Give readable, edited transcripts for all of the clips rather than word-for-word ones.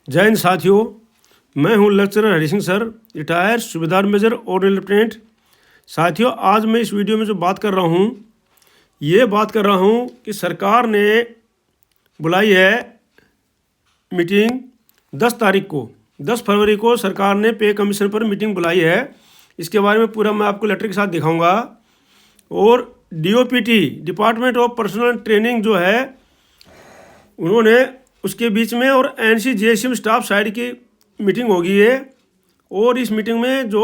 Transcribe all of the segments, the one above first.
जय हिंद साथियों, मैं हूं lecturer Hari Singh sir, retired सूबेदार मेजर और लेफ्टिनेंट। साथियों, आज मैं इस वीडियो में जो बात कर रहा हूं कि सरकार ने बुलाई है मीटिंग 10 फरवरी को सरकार ने पे कमीशन पर मीटिंग बुलाई है। इसके बारे में पूरा मैं आपको लेटर के साथ दिखाऊंगा। और DOPT department of personal training जो है उन्होंने उसके बीच में और NCGSM स्टाफ साइड की मीटिंग होगी है। और इस मीटिंग में जो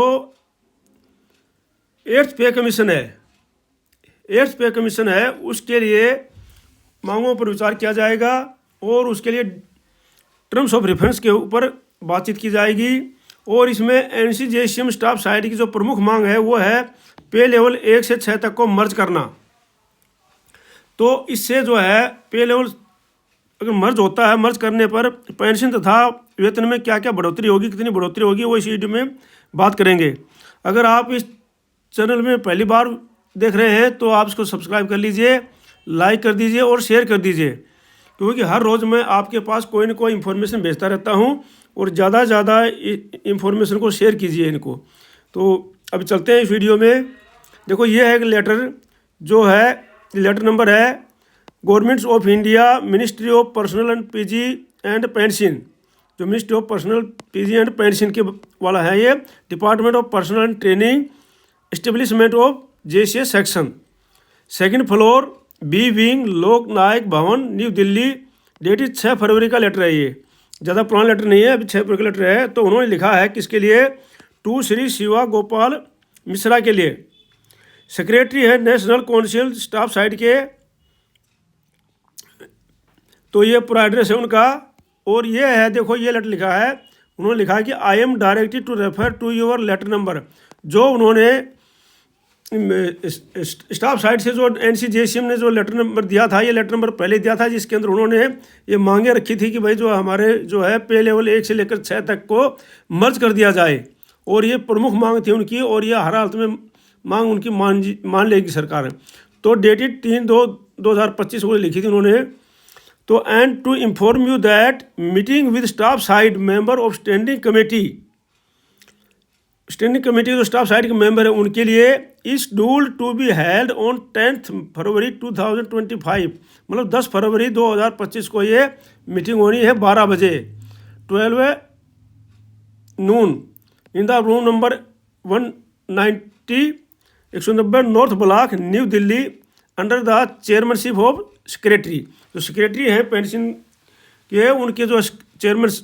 8th पे कमीशन है उसके लिए मांगों पर विचार किया जाएगा और उसके लिए टर्म्स ऑफ रेफरेंस के ऊपर बातचीत की जाएगी। और इसमें NCGSM स्टाफ साइड की जो प्रमुख मांग है वो है पे लेवल 1 से 6 तक को मर्ज करना। तो इससे जो है पे लेवल अगर मर्ज करने पर पेंशन तथा वेतन में क्या क्या बढ़ोतरी होगी, कितनी बढ़ोतरी होगी, वो इस वीडियो में बात करेंगे। अगर आप इस चैनल में पहली बार देख रहे हैं तो आप इसको सब्सक्राइब कर लीजिए, लाइक कर दीजिए और शेयर कर दीजिए, क्योंकि हर रोज़ मैं आपके पास कोई ना कोई इन्फॉर्मेशन भेजता रहता हूं। और ज़्यादा से ज़्यादा इन्फॉर्मेशन को शेयर कीजिए इनको। तो अब चलते हैं इस वीडियो में। देखो, ये है एक लेटर, जो है लेटर नंबर है governments of India, ministry of personnel and PG and pension, जो ministry of personnel PG and pension के वाला है। ये department of personnel and training, establishment of JCA section, 2nd floor, B wing, Lok Nayak भवन, new Delhi. Dated 6 फरवरी का letter है। ये ज़्यादा पुराना लेटर नहीं है, अभी 6 फरवरी का लेटर है। तो उन्होंने लिखा है किसके लिए? टू श्री शिवा गोपाल मिश्रा के लिए। सेक्रेटरी है नेशनल काउंसिल स्टाफ साइड के। तो ये पूरा एड्रेस है उनका। और ये है, देखो ये लेटर लिखा है, उन्होंने लिखा है कि I am directed to refer to your letter number. जो उन्होंने स्टाफ साइड से जो NCGSM ने जो लेटर नंबर दिया था, ये लेटर नंबर पहले दिया था, जिसके अंदर उन्होंने ये मांगे रखी थी कि भाई जो हमारे जो है पे लेवल 1 से लेकर 6 तक को मर्ज कर दिया जाए। और ये प्रमुख मांग थी उनकी, और ये हर हालत में मांग उनकी मान लेगी सरकार। तो डेटेड 3/2/2025 को लिखी थी उन्होंने। तो and to inform you that meeting with staff side member of standing committee जो स्टाफ साइड के मेंबर है उनके लिए is due to be held on 10th February 2025, मतलब 10 फरवरी 2025 को ये मीटिंग होनी है 12 बजे 12 noon in the room number 190 north block, New Delhi, under the chairmanship of secretary. जो सेक्रेटरी हैं पेंशन के, उनके जो चेयरमैनशिप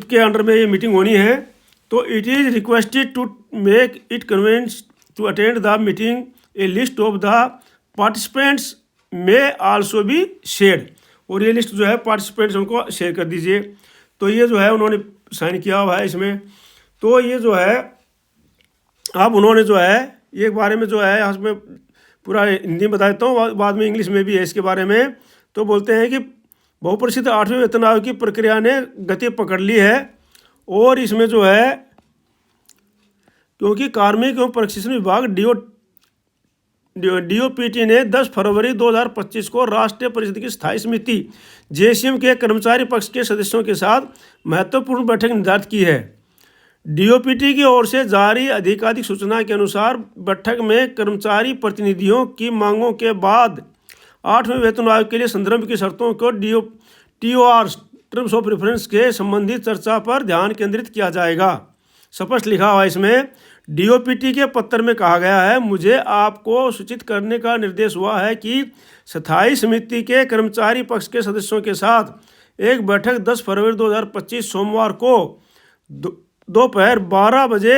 के अंडर में ये मीटिंग होनी है। तो it is requested to make it convenient to attend the meeting, a list of the participants may also be shared. और ये लिस्ट जो है पार्टिसिपेंट्स उनको शेयर कर दीजिए। तो ये जो है उन्होंने साइन किया हुआ है इसमें। तो ये जो है अब उन्होंने जो है ये बारे में जो है मैं पूरा हिंदी में बता देता हूँ, बाद में इंग्लिश में भी है इसके बारे में। तो बोलते हैं कि बहुप्रसिद्ध 8वें वेतन आयोग की प्रक्रिया ने गति पकड़ ली है। और इसमें जो है क्योंकि कार्मिक एवं प्रशिक्षण विभाग DOPT ने 10 फरवरी 2025 को राष्ट्रीय परिषद की स्थायी समिति JCM के कर्मचारी पक्ष के सदस्यों के साथ महत्वपूर्ण बैठक निर्धारित की है। DOPT की ओर से जारी आधिकारिक सूचना के अनुसार बैठक में कर्मचारी प्रतिनिधियों की मांगों के बाद 8वें वेतन आयोग के लिए संदर्भ की शर्तों को TOR टर्म्स ऑफ रेफरेंस के संबंधित चर्चा पर ध्यान केंद्रित किया जाएगा। स्पष्ट लिखा हुआ इसमें। DOPT के पत्र में कहा गया है, मुझे आपको सूचित करने का निर्देश हुआ है कि स्थायी समिति के कर्मचारी पक्ष के सदस्यों के साथ एक बैठक 10 फरवरी 2025 सोमवार को दोपहर 12 बजे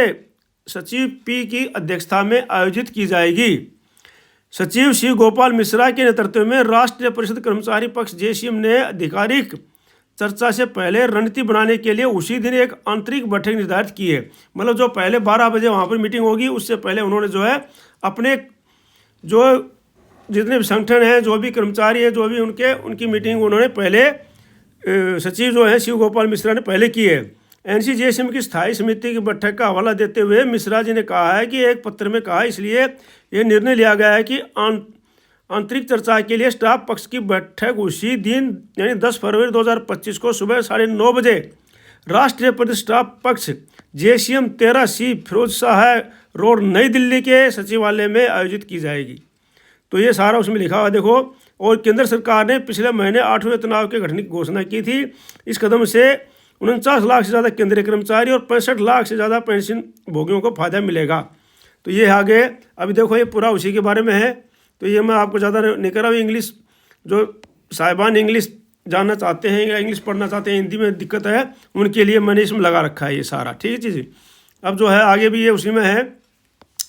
सचिव P की अध्यक्षता में आयोजित की जाएगी। सचिव श्री गोपाल मिश्रा के नेतृत्व में राष्ट्रीय परिषद कर्मचारी पक्ष JCM ने आधिकारिक चर्चा से पहले रणनीति बनाने के लिए उसी दिन एक आंतरिक बैठक निर्धारित की है। मतलब जो पहले 12 बजे वहाँ पर मीटिंग होगी, उससे पहले उन्होंने जो है अपने जो जितने भी संगठन हैं, जो भी कर्मचारी हैं, जो भी उनकी मीटिंग उन्होंने पहले सचिव जो है शिव गोपाल मिश्रा ने पहले की है। NCGSM की स्थायी समिति की बैठक का हवाला देते हुए मिश्रा जी ने कहा है कि एक पत्र में कहा, इसलिए ये निर्णय लिया गया है कि आंतरिक चर्चा के लिए स्टाफ पक्ष की बैठक उसी दिन यानी 10 फरवरी 2025 को सुबह 9:30 बजे राष्ट्रीय प्रदेश स्टाफ पक्ष JCM 13C Firoz Shah road New Delhi के सचिवालय में आयोजित की जाएगी। तो ये सारा उसमें लिखा हुआ देखो। और केंद्र सरकार ने पिछले महीने 8वें वेतनायोग के गठन की घोषणा की थी। इस कदम से 49 लाख से ज़्यादा केंद्रीय कर्मचारी और 65 लाख से ज़्यादा पेंशन भोगियों को फायदा मिलेगा। तो ये आगे अभी देखो ये पूरा उसी के बारे में है। तो ये मैं आपको ज़्यादा नहीं कर रहा हूँ। इंग्लिश जो साहिबान इंग्लिश जानना चाहते हैं या इंग्लिश पढ़ना चाहते हैं, हिंदी में दिक्कत है, उनके लिए मैंने इसमें लगा रखा है ये सारा, ठीक है चीज़। अब जो है आगे भी ये उसी में है।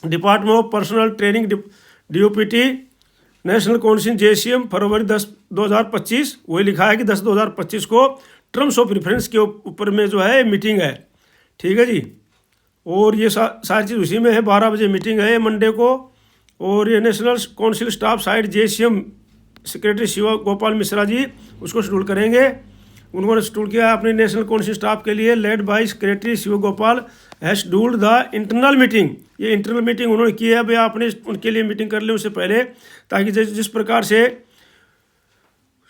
Department of personal training DOPT national council JCM फरवरी 10 2025 वही लिखा है कि 10 2025 को टर्म्स ऑफ रेफरेंस के ऊपर में जो है मीटिंग है, ठीक है जी। और ये सारी चीज़ उसी में है। 12 बजे मीटिंग है मंडे को। और ये national council staff side JCM secretary Shiv Gopal Mishra ji उसको शेड्यूल करेंगे। उन्होंने शेड्यूल किया है अपने नेशनल काउंसिल स्टाफ के लिए। Led by secretary Shiv Gopal has scheduled the internal meeting. ये इंटरनल मीटिंग उन्होंने की है भाई, आपने उनके लिए मीटिंग कर लें उससे पहले, ताकि जिस प्रकार से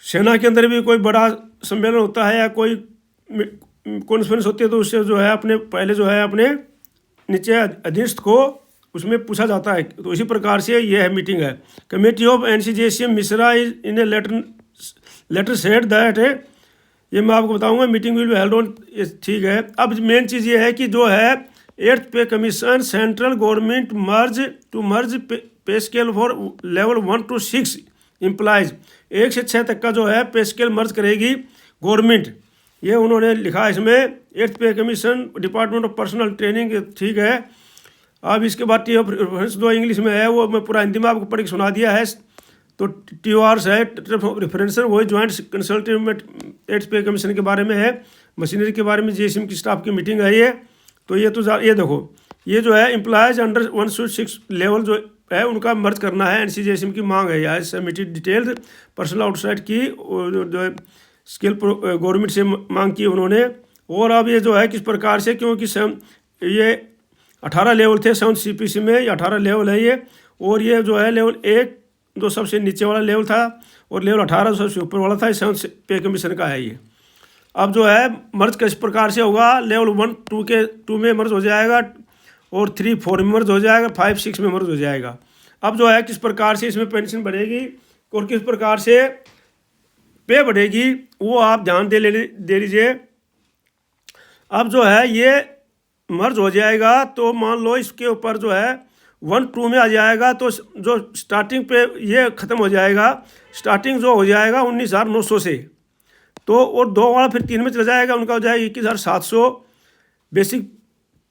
सेना के अंदर भी कोई बड़ा सम्मेलन होता है या कोई कॉन्फ्रेंस होती है तो उससे जो है अपने पहले जो है अपने नीचे अधीनस्थ को उसमें पूछा जाता है। तो इसी प्रकार से यह है मीटिंग है। Committee of NCJCM Mishra is in a letter said that, ये मैं आपको बताऊंगा meeting will be held on, ठीक है। अब मेन चीज़ ये है कि जो है 8th पे कमीशन सेंट्रल गवर्नमेंट मर्ज पे scale for level 1 to 6 employees, 1 से 6 तक का जो है पे स्केल मर्ज करेगी गवर्नमेंट। ये उन्होंने लिखा है इसमें। 8th पे commission department of personal training, ठीक है। अब इसके बाद टी ऑफ रेफरेंस जो इंग्लिश में है वो मैं पूरा हिंदी में आपको पढ़ के सुना दिया है। तो TORs है रेफरेंस, वही ज्वाइंट कंसल्टेटिव में 8th पे कमीशन के बारे में है। मशीनरी के बारे में JCM की स्टाफ की मीटिंग है ये। तो ये ये देखो ये जो है एम्प्लॉयज़ अंडर 1 to 6 लेवल जो है उनका मर्ज करना है। NCJCM की मांग है या सबमिटेड डिटेल्ड पर्सनल आउटसाइड की जो है स्किल गवर्नमेंट से मांग की उन्होंने। और अब ये जो है किस प्रकार से, क्योंकि ये 18 लेवल थे 7th CPC में, ये 18 लेवल है ये। और ये जो है लेवल 1 जो सबसे नीचे वाला लेवल था और लेवल 18 जो सबसे ऊपर वाला था, 7th पे कमीशन का है ये। अब जो है मर्ज किस प्रकार से होगा, लेवल 1 2 में मर्ज हो जाएगा और 3 4 में मर्ज हो जाएगा, 5 6 में मर्ज हो जाएगा। अब जो है किस प्रकार से इसमें पेंशन बढ़ेगी और किस प्रकार से पे बढ़ेगी वो आप ध्यान दे लीजिए। अब जो है ये मर्ज हो जाएगा तो मान लो इसके ऊपर जो है 1 2 में आ जाएगा तो जो स्टार्टिंग पे ये ख़त्म हो जाएगा। स्टार्टिंग जो हो जाएगा 19,900 से, तो और 2 वाला फिर 3 में चला जाएगा, उनका हो जाएगा 21,700 बेसिक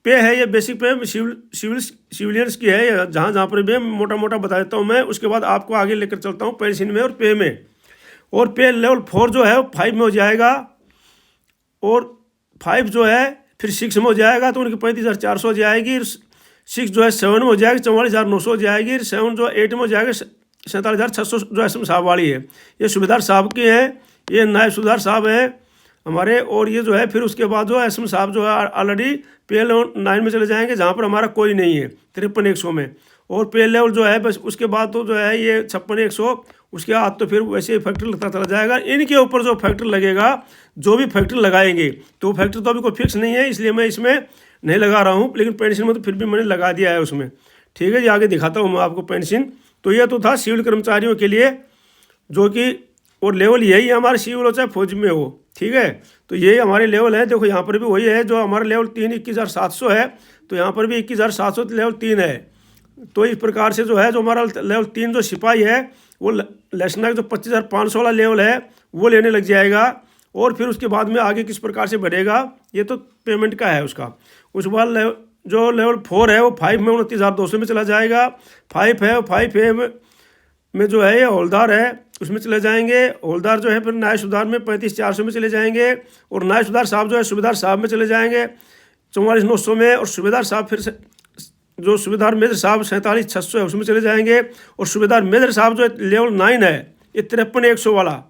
पे है। ये बेसिक पे सिविलियंस की है, जहाँ पर भी मोटा मोटा बता देता हूँ मैं। उसके बाद आपको आगे लेकर चलता हूँ पेंशन में और पे में। और पे लेवल 4 जो है वो 5 में हो जाएगा और 5 जो है फिर 6 में हो जाएगा तो उनकी 35,400 हो जाएगी। 6 जो है 7 में हो जाएगी 44,900 हो जाएगी। 7 जो 8 में हो जाएगा 47,600 जो SM साहब वाली है। ये सूबेदार साहब की है, ये नायब सूबेदार साहब हैं हमारे। और ये जो है फिर उसके बाद जो SM साहब जो है ऑलरेडी पे लेवल 9 में चले जाएंगे, जहाँ पर हमारा कोई नहीं है 53,100 में। और पे लेवल जो है बस उसके बाद तो जो है ये 56,100, उसके बाद तो फिर वैसे फैक्टर लगता चला जाएगा। इनके ऊपर जो फैक्टर लगेगा, जो भी फैक्टर लगाएंगे, तो फैक्टर तो अभी कोई फिक्स नहीं है इसलिए मैं इसमें नहीं लगा रहा हूँ, लेकिन पेंशन में तो फिर भी मैंने लगा दिया है उसमें, ठीक है जी। आगे दिखाता हूँ मैं आपको पेंशन। तो ये तो था सिविल कर्मचारियों के लिए जो कि, और लेवल यही है हमारे सिविल हो चाहे फौज में हो, ठीक है। तो यही हमारे लेवल है। देखो यहाँ पर भी वही है, जो हमारा लेवल 3 21,700 है, तो यहाँ पर भी 21,700 लेवल 3 है। तो इस प्रकार से जो है जो हमारा लेवल 3 जो सिपाही है वो लेफ्टिनेंट जो 25,500 वाला लेवल है वो लेने लग जाएगा। और फिर उसके बाद में आगे किस प्रकार से बढ़ेगा ये तो पेमेंट का है उसका। उसके बाद जो लेवल 4 है वो 5 में 29,200 में चला जाएगा। 5 है 5A में जो है ये हौलदार है उसमें चले जाएंगे। हौलदार जो है फिर नायब सूबेदार में 35,400 में चले जाएंगे। और नायब सूबेदार साहब जो है सूबेदार साहब में चले जाएंगे 44,900 में। और सूबेदार साहब फिर जो सूबेदार मेजर साहब 47,600 है उसमें चले जाएंगे। और सूबेदार मेजर साहब जो लेवल 9 है ये 53,100 वाला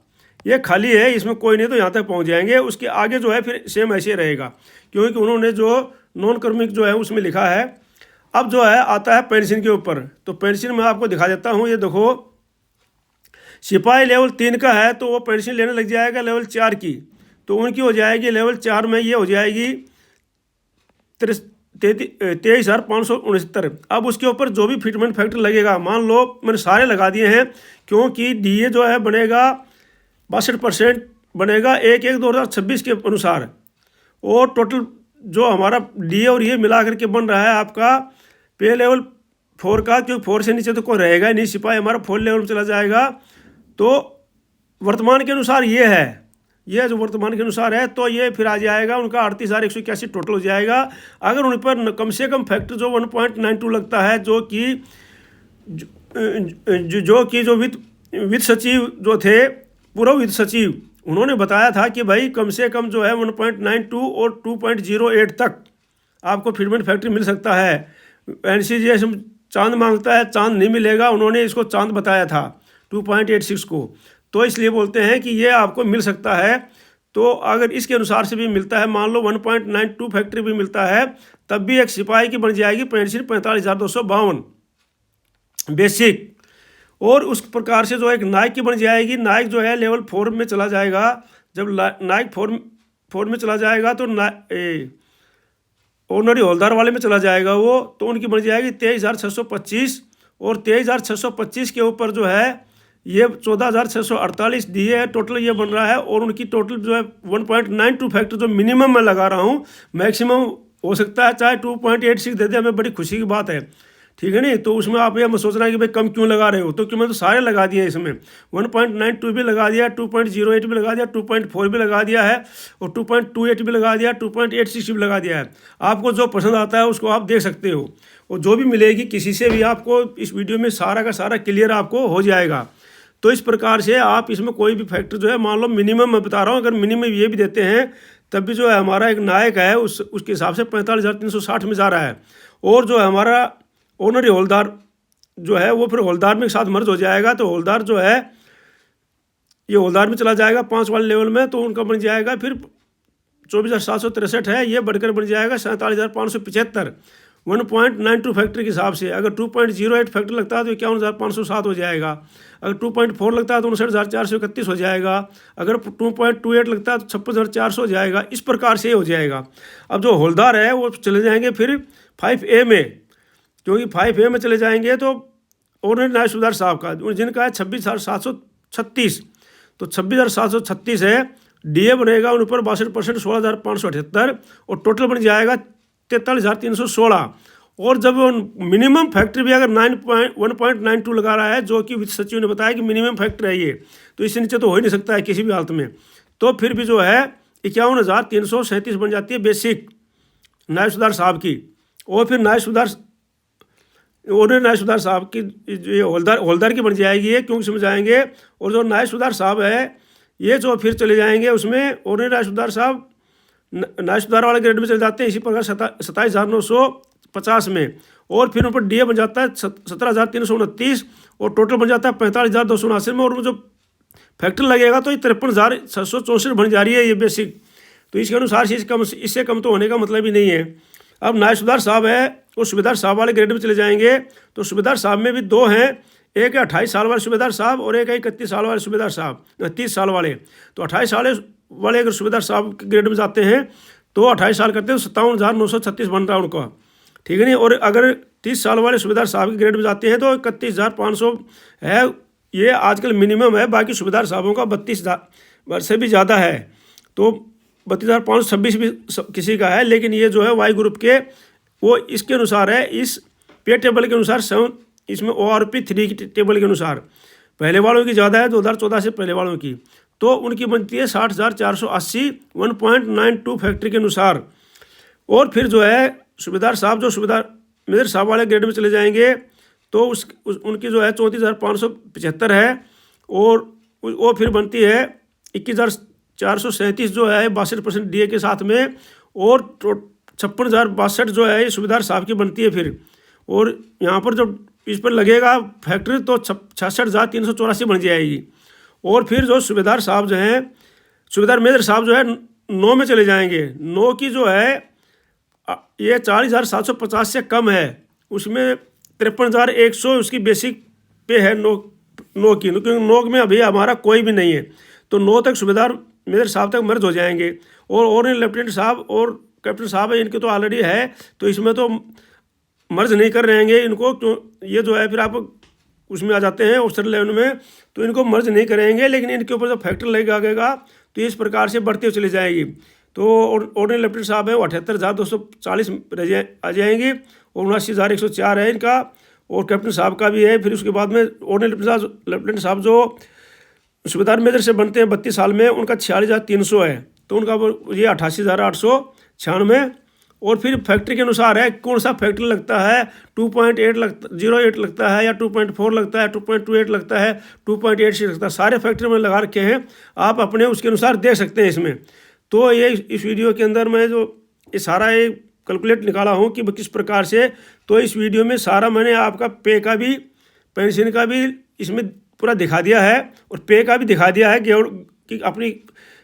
ये खाली है, इसमें कोई नहीं, तो यहाँ तक पहुँच जाएंगे। उसके आगे जो है फिर सेम ऐसे रहेगा, क्योंकि उन्होंने जो नॉन कर्मिक जो है उसमें लिखा है। अब जो है आता है पेंशन के ऊपर। तो पेंशन मैं आपको दिखा देता हूँ, ये देखो सिपाही लेवल 3 का है तो वो पेंशन लेने लग जाएगा लेवल 4 की, तो उनकी हो जाएगी लेवल 4 में ये हो जाएगी 23,569। अब उसके ऊपर जो भी फिटमेंट फैक्टर लगेगा, मान लो मैंने सारे लगा दिए हैं, क्योंकि डीए जो है बनेगा 62% बनेगा 1/1/2026 के अनुसार, और टोटल जो हमारा डीए और ये मिला करके बन रहा है आपका पे लेवल 4 का, क्योंकि 4 से नीचे तो कोई रहेगा ही नहीं, सिपाही हमारा 4 लेवल में चला जाएगा। तो वर्तमान के अनुसार ये है, ये जो वर्तमान के अनुसार है तो ये फिर आ जाएगा उनका 38,181 टोटल हो जाएगा। अगर उन पर कम से कम फैक्टर जो 1.92 लगता है, जो कि जो वित्त सचिव जो थे, पूर्व वित्त सचिव, उन्होंने बताया था कि भाई कम से कम जो है 1.92 और 2.08 तक आपको फिटमेंट फैक्टर मिल सकता है। एनसीजीएस चांद मांगता है, चांद नहीं मिलेगा, उन्होंने इसको चांद बताया था 2.86 को, तो इसलिए बोलते हैं कि ये आपको मिल सकता है। तो अगर इसके अनुसार से भी मिलता है, मान लो 1.92 फैक्टर भी मिलता है, तब भी एक सिपाही की बन जाएगी पेंशन 45,252 बेसिक। और उस प्रकार से जो एक नायक की बन जाएगी, नायक जो है लेवल 4 में चला जाएगा। जब नायक 4 में चला जाएगा तो ऑनरी हौलदार वाले में चला जाएगा वो, तो उनकी बन जाएगी 23,625, और 23,625 के ऊपर जो है ये 14,648 डीए है, टोटल ये बन रहा है। और उनकी टोटल जो है 1.92 फैक्टर जो मिनिमम मैं लगा रहा हूँ, मैक्सिमम हो सकता है चाहे 2.86 दे दे, हमें बड़ी खुशी की बात है, ठीक है नहीं। तो उसमें आप ये मत सोचना कि भाई कम क्यों लगा रहे हो, तो क्यों, मैं तो सारे लगा दिए इसमें, 1.92 भी लगा दिया, 2.08 भी लगा दिया, 2.4 भी लगा दिया है, और 2.28 भी लगा दिया, 2.86 भी लगा दिया है। आपको जो पसंद आता है उसको आप देख सकते हो, और जो भी मिलेगी किसी से भी आपको इस वीडियो में सारा का सारा क्लियर आपको हो जाएगा। तो इस प्रकार से आप इसमें कोई भी फैक्टर जो है, मान लो मिनिमम मैं बता रहा हूँ, अगर मिनिमम ये भी देते हैं तब भी जो है हमारा एक नायक है उसके हिसाब से 45,360 में जा रहा है। और जो है हमारा ऑनरी हौलदार जो है वो फिर हौलदार में एक साथ मर्ज हो जाएगा, तो हौलदार जो है ये हौलदार में चला जाएगा 5 वाले लेवल में, तो उनका बन जाएगा फिर 24,763 है, ये बढ़कर बन जाएगा 47,575 1.92 फैक्टर के हिसाब से। अगर 2.08 फैक्टर लगता है तो 51,507 हो जाएगा, अगर 2.4 लगता है तो 59,431 हो जाएगा, अगर 2.28 लगता है तो 56,400 हो जाएगा। इस प्रकार से हो जाएगा। अब जो हौलदार है वो चले जाएंगे फिर 5A में, क्योंकि 5A में चले जाएंगे तो ऑनरी नायब सूबेदार साहब का, जिनका है 26,736, तो 26,736 है, डीए बनेगा उन पर 62%, 16,578, और टोटल बन जाएगा 43,316। और जब मिनिमम फैक्टर भी अगर 1.92 लगा रहा है, जो कि वित्त सचिव ने बताया कि मिनिमम फैक्टर है ये, तो इससे नीचे तो हो ही नहीं सकता है किसी भी हालत में, तो फिर भी जो है 51,337 बन जाती है बेसिक नायब सूबेदार साहब की। और फिर नायब सूबेदार साहब की ये हौलदार की बन जाएगी ये, क्योंकि समझाएंगे। और जो नायब सूबेदार साहब है ये जो फिर चले जाएंगे उसमें, और नायब सूबेदार साहब नायब सूबेदार वाले ग्रेड में चले जाते हैं, इसी प्रकार 27,950 में। और फिर उन पर डीए बन जाता है 17,329, और टोटल बन जाता है 45,279 में। और जो फैक्टर लगेगा तो ये 53,664 बन जा रही है ये बेसिक। तो इसके अनुसार से इससे कम तो होने का मतलब ही नहीं है। अब नायब सूबेदार साहब है वो सूबेदार साहब वाले ग्रेड में चले जाएंगे, तो सूबेदार साहब में भी 2 हैं, एक है 28 साल वाले सूबेदार साहब और एक है 31 साल वाले सूबेदार साहब, 30 साल वाले। तो 28 साल वाले अगर सूबेदार साहब के ग्रेड में जाते हैं तो 28 साल करते हैं तो 57,936 बन रहा है उनका, ठीक है नहीं। और अगर 30 साल वाले सूबेदार साहब के ग्रेड में जाते हैं तो 31,500 है, ये आजकल मिनिमम है। बाकी सूबेदार साहबों का 32,000 से भी ज़्यादा है, तो 32,526 भी किसी का है। लेकिन ये जो है वाई ग्रुप के वो इसके अनुसार है, इस पे टेबल के अनुसार इसमें ORP 3 की टेबल के अनुसार पहले वालों की ज़्यादा है 2014 से पहले वालों की, तो उनकी बनती है 60,480 1.92 फैक्टर के अनुसार। और फिर जो है सूबेदार साहब जो सूबेदार मेजर साहब वाले ग्रेड में चले जाएंगे तो उनकी जो है 34,575 है, और वो फिर बनती है 21,437 जो है 62% डीए के साथ में, और 56,062 जो है ये सूबेदार साहब की बनती है फिर। और यहाँ पर जब इस पर लगेगा फैक्ट्री तो 66,384 बन जाएगी। और फिर जो सूबेदार साहब जो हैं, सूबेदार मेजर साहब जो है 9 में चले जाएंगे। 9 की जो है ये 40,750 से कम है, उसमें 53,100 उसकी बेसिक पे है 9 9 की, क्योंकि 9 में अभी हमारा कोई भी नहीं है, तो 9 तक सूबेदार मेजर साहब तक मर्ज हो जाएंगे। और लेफ्टिनेंट साहब और कैप्टन साहब है, इनके तो ऑलरेडी है, तो इसमें तो मर्ज नहीं कर रहेंगे इनको, क्यों ये जो है फिर आप उसमें आ जाते हैं ऑफिसर लेवल में, तो इनको मर्ज नहीं करेंगे, लेकिन इनके ऊपर जब फैक्टर लगेगा तो इस प्रकार से बढ़ती हुई चली जाएगी। तो ऑर्डिनरी लेफ्टिनेंट साहब है वो 78,240 आ जाएंगे, और 79,104 है इनका, और कैप्टन साहब का भी है। फिर उसके बाद में ऑर्डिनरी लेफ्टिनेंट साहब जो सूबेदार मेजर से बनते हैं 32 साल में, उनका 46,300 है, तो उनका ये 88,896। और फिर फैक्ट्री के अनुसार है कौन सा फैक्ट्री लगता है, 2.08 लगता है, या 2.4 लगता है, 2.28 लगता है, 2.86 लगता है, सारे फैक्ट्री में लगा रखे हैं, आप अपने उसके अनुसार देख सकते हैं इसमें। तो ये इस वीडियो के अंदर मैं जो ये सारा ये कैलकुलेट निकाला हूँ कि किस प्रकार से, तो इस वीडियो में सारा मैंने आपका पे का भी पेंशन का भी इसमें पूरा दिखा दिया है, और पे का भी दिखा दिया है कि अपनी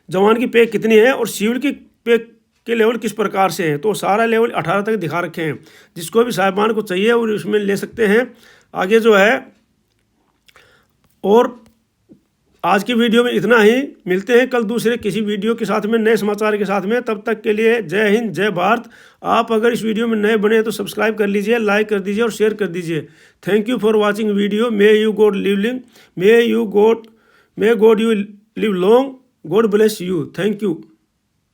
जवान की पे कितनी है और सिविल की पे के लेवल किस प्रकार से है। तो सारा लेवल 18 तक दिखा रखे हैं, जिसको भी साहिबान को चाहिए वो इसमें ले सकते हैं। आगे जो है, और आज की वीडियो में इतना ही, मिलते हैं कल दूसरे किसी वीडियो के साथ में, नए समाचार के साथ में। तब तक के लिए जय हिंद, जय भारत। आप अगर इस वीडियो में नए बने तो सब्सक्राइब कर लीजिए, लाइक कर दीजिए और शेयर कर दीजिए। Thank you for watching video. May you God live long, God bless you. Thank you.